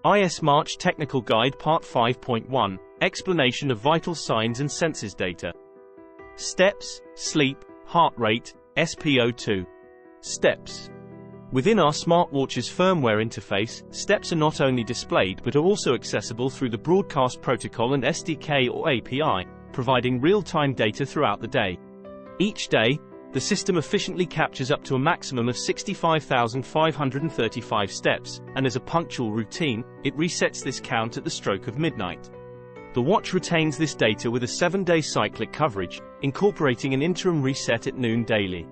iSmarch Technical Guide Part 5.1, Explanation of Vital Signs and Senses Data. Steps, Sleep, Heart Rate, Spo2. Steps. Within our smartwatch's firmware interface, steps are not only displayed but are also accessible through the broadcast protocol and SDK or API, providing real-time data throughout the day. Each day, the system efficiently captures up to a maximum of 65,535 steps, and as a punctual routine, it resets this count at the stroke of midnight. The watch retains this data with a 7-day cyclic coverage, incorporating an interim reset at noon daily.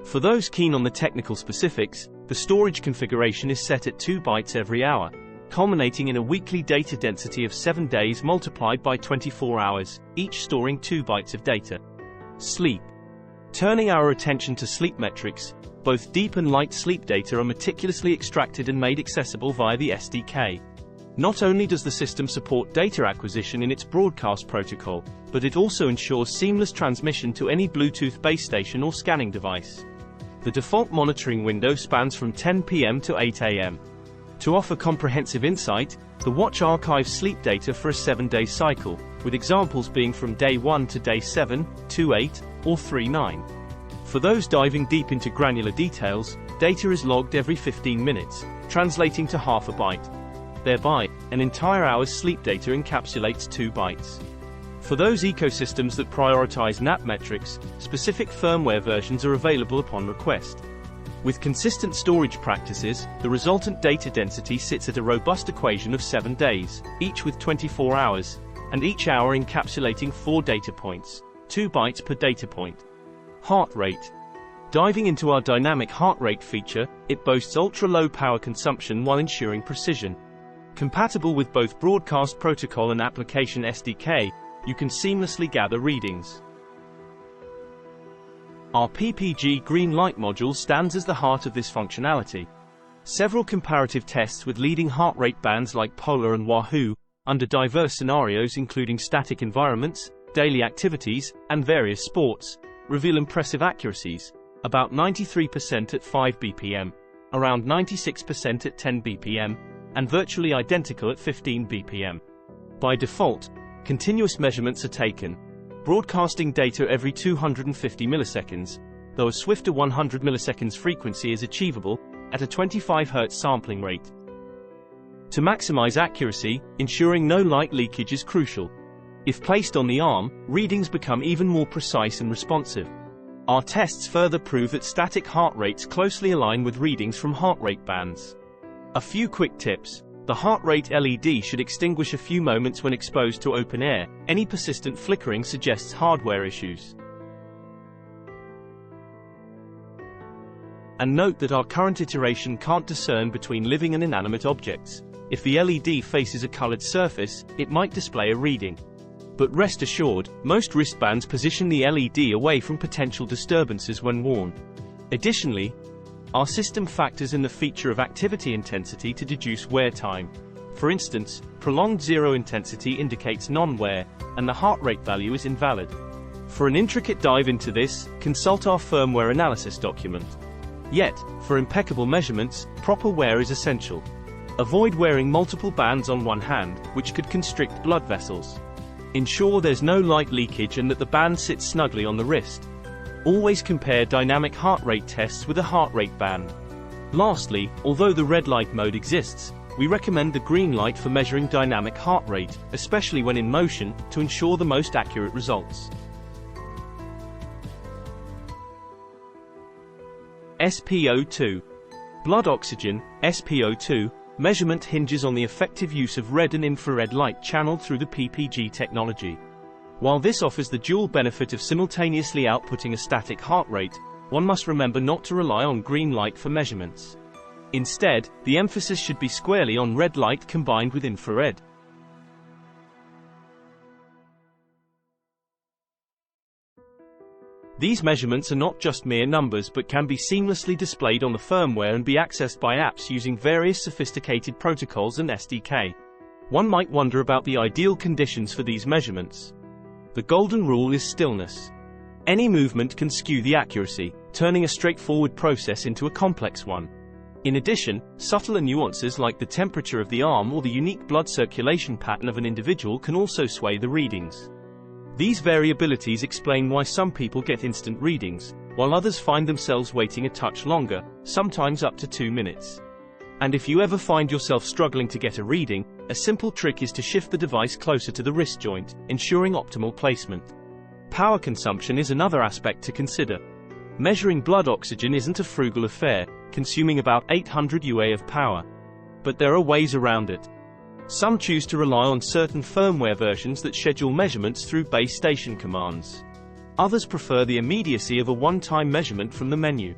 For those keen on the technical specifics, the storage configuration is set at 2 bytes every hour, culminating in a weekly data density of 7 days multiplied by 24 hours, each storing 2 bytes of data. Sleep. Turning our attention to sleep metrics, both deep and light sleep data are meticulously extracted and made accessible via the SDK. Not only does the system support data acquisition in its broadcast protocol, but it also ensures seamless transmission to any Bluetooth base station or scanning device. The default monitoring window spans from 10 p.m. to 8 a.m. To offer comprehensive insight, the watch archives sleep data for a 7-day cycle, with examples being from day 1 to day 7, 2-8, or 3-9. For those diving deep into granular details, data is logged every 15 minutes, translating to half a byte. Thereby, an entire hour's sleep data encapsulates 2 bytes. For those ecosystems that prioritize nap metrics, specific firmware versions are available upon request. With consistent storage practices, the resultant data density sits at a robust equation of 7 days, each with 24 hours, and each hour encapsulating 4 data points, 2 bytes per data point. Heart rate. Diving into our dynamic heart rate feature, it boasts ultra-low power consumption while ensuring precision. Compatible with both broadcast protocol and application SDK, you can seamlessly gather readings. Our PPG green light module stands as the heart of this functionality. Several comparative tests with leading heart rate bands like Polar and Wahoo, under diverse scenarios including static environments, daily activities, and various sports, reveal impressive accuracies, about 93% at 5 bpm, around 96% at 10 bpm, and virtually identical at 15 bpm. By default, continuous measurements are taken, broadcasting data every 250 milliseconds, though a swifter 100 milliseconds frequency is achievable, at a 25 Hz sampling rate. To maximize accuracy, ensuring no light leakage is crucial. If placed on the arm, readings become even more precise and responsive. Our tests further prove that static heart rates closely align with readings from heart rate bands. A few quick tips. The heart rate LED should extinguish a few moments when exposed to open air. Any persistent flickering suggests hardware issues. And note that our current iteration can't discern between living and inanimate objects. If the LED faces a colored surface, it might display a reading. But rest assured, most wristbands position the LED away from potential disturbances when worn. Additionally, our system factors in the feature of activity intensity to deduce wear time. For instance, prolonged zero intensity indicates non-wear, and the heart rate value is invalid. For an intricate dive into this, consult our firmware analysis document. Yet, for impeccable measurements, proper wear is essential. Avoid wearing multiple bands on one hand, which could constrict blood vessels. Ensure there's no light leakage and that the band sits snugly on the wrist. Always compare dynamic heart rate tests with a heart rate band. Lastly, although the red light mode exists, we recommend the green light for measuring dynamic heart rate, especially when in motion, to ensure the most accurate results. Spo2. Blood oxygen, Spo2, measurement hinges on the effective use of red and infrared light channeled through the PPG technology. While this offers the dual benefit of simultaneously outputting a static heart rate, one must remember not to rely on green light for measurements. Instead, the emphasis should be squarely on red light combined with infrared. These measurements are not just mere numbers but can be seamlessly displayed on the firmware and be accessed by apps using various sophisticated protocols and SDK. One might wonder about the ideal conditions for these measurements. The golden rule is stillness. Any movement can skew the accuracy, turning a straightforward process into a complex one. In addition, subtler nuances like the temperature of the arm or the unique blood circulation pattern of an individual can also sway the readings. These variabilities explain why some people get instant readings, while others find themselves waiting a touch longer, sometimes up to 2 minutes. And if you ever find yourself struggling to get a reading, a simple trick is to shift the device closer to the wrist joint, ensuring optimal placement. Power consumption is another aspect to consider. Measuring blood oxygen isn't a frugal affair, consuming about 800 UA of power. But there are ways around it. Some choose to rely on certain firmware versions that schedule measurements through base station commands. Others prefer the immediacy of a one-time measurement from the menu.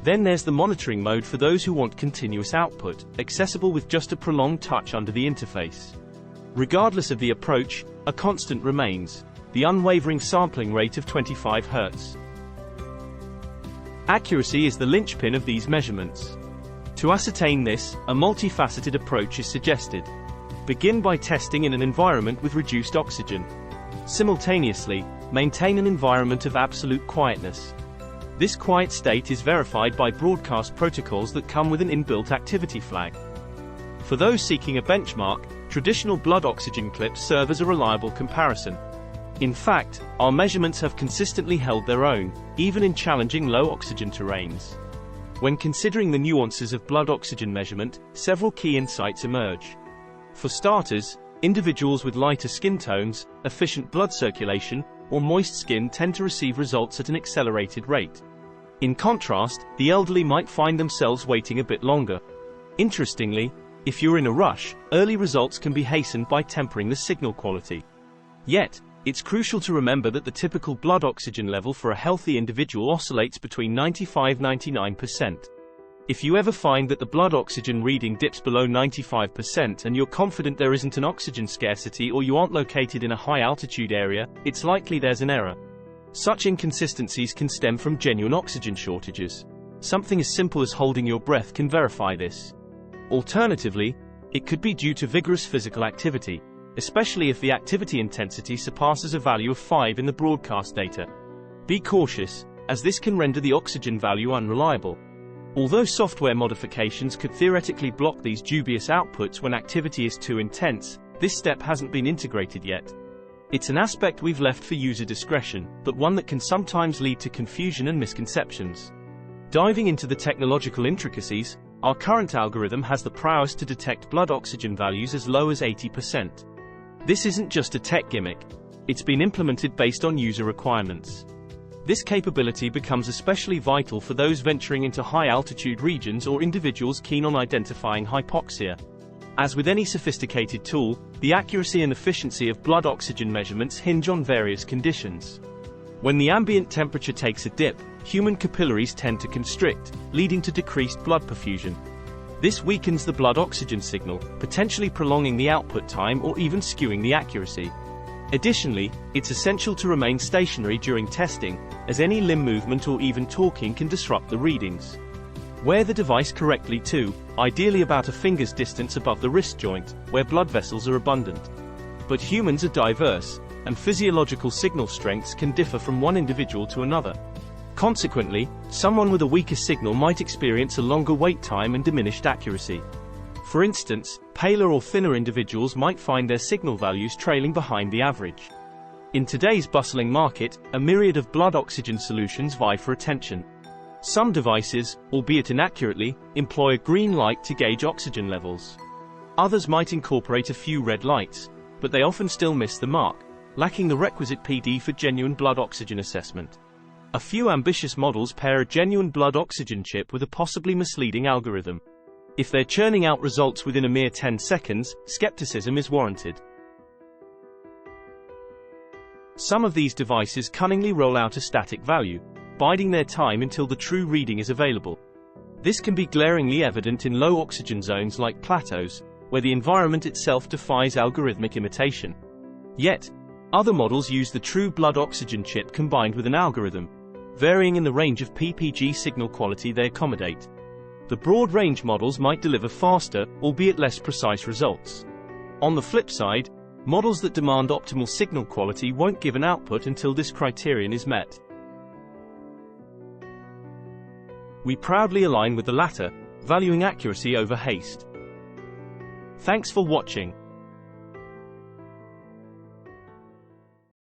Then there's the monitoring mode for those who want continuous output, accessible with just a prolonged touch under the interface. Regardless of the approach, a constant remains: the unwavering sampling rate of 25 Hz. Accuracy is the linchpin of these measurements. To ascertain this, a multifaceted approach is suggested. Begin by testing in an environment with reduced oxygen. Simultaneously, maintain an environment of absolute quietness. This quiet state is verified by broadcast protocols that come with an inbuilt activity flag. For those seeking a benchmark, traditional blood oxygen clips serve as a reliable comparison. In fact, our measurements have consistently held their own, even in challenging low oxygen terrains. When considering the nuances of blood oxygen measurement, several key insights emerge. For starters, individuals with lighter skin tones, efficient blood circulation, or moist skin tend to receive results at an accelerated rate. In contrast, the elderly might find themselves waiting a bit longer. Interestingly, if you're in a rush, early results can be hastened by tempering the signal quality. Yet, it's crucial to remember that the typical blood oxygen level for a healthy individual oscillates between 95–99%. If you ever find that the blood oxygen reading dips below 95% and you're confident there isn't an oxygen scarcity or you aren't located in a high-altitude area, it's likely there's an error. Such inconsistencies can stem from genuine oxygen shortages. Something as simple as holding your breath can verify this. Alternatively, it could be due to vigorous physical activity, especially if the activity intensity surpasses a value of 5 in the broadcast data. Be cautious, as this can render the oxygen value unreliable. Although software modifications could theoretically block these dubious outputs when activity is too intense, this step hasn't been integrated yet. It's an aspect we've left for user discretion, but one that can sometimes lead to confusion and misconceptions. Diving into the technological intricacies, our current algorithm has the prowess to detect blood oxygen values as low as 80%. This isn't just a tech gimmick. It's been implemented based on user requirements. This capability becomes especially vital for those venturing into high-altitude regions or individuals keen on identifying hypoxia. As with any sophisticated tool, the accuracy and efficiency of blood oxygen measurements hinge on various conditions. When the ambient temperature takes a dip, human capillaries tend to constrict, leading to decreased blood perfusion. This weakens the blood oxygen signal, potentially prolonging the output time or even skewing the accuracy. Additionally, it's essential to remain stationary during testing, as any limb movement or even talking can disrupt the readings. Wear the device correctly too, ideally about a finger's distance above the wrist joint, where blood vessels are abundant. But humans are diverse, and physiological signal strengths can differ from one individual to another. Consequently, someone with a weaker signal might experience a longer wait time and diminished accuracy. For instance, paler or thinner individuals might find their signal values trailing behind the average. In today's bustling market, a myriad of blood oxygen solutions vie for attention. Some devices, albeit inaccurately, employ a green light to gauge oxygen levels. Others might incorporate a few red lights, but they often still miss the mark, lacking the requisite PD for genuine blood oxygen assessment. A few ambitious models pair a genuine blood oxygen chip with a possibly misleading algorithm. If they're churning out results within a mere 10 seconds, skepticism is warranted. Some of these devices cunningly roll out a static value, biding their time until the true reading is available. This can be glaringly evident in low oxygen zones like plateaus, where the environment itself defies algorithmic imitation. Yet, other models use the true blood oxygen chip combined with an algorithm, varying in the range of ppg signal quality they accommodate. The broad-range models might deliver faster, albeit less precise results. On the flip side, models that demand optimal signal quality won't give an output until this criterion is met. We proudly align with the latter, valuing accuracy over haste. Thanks for watching.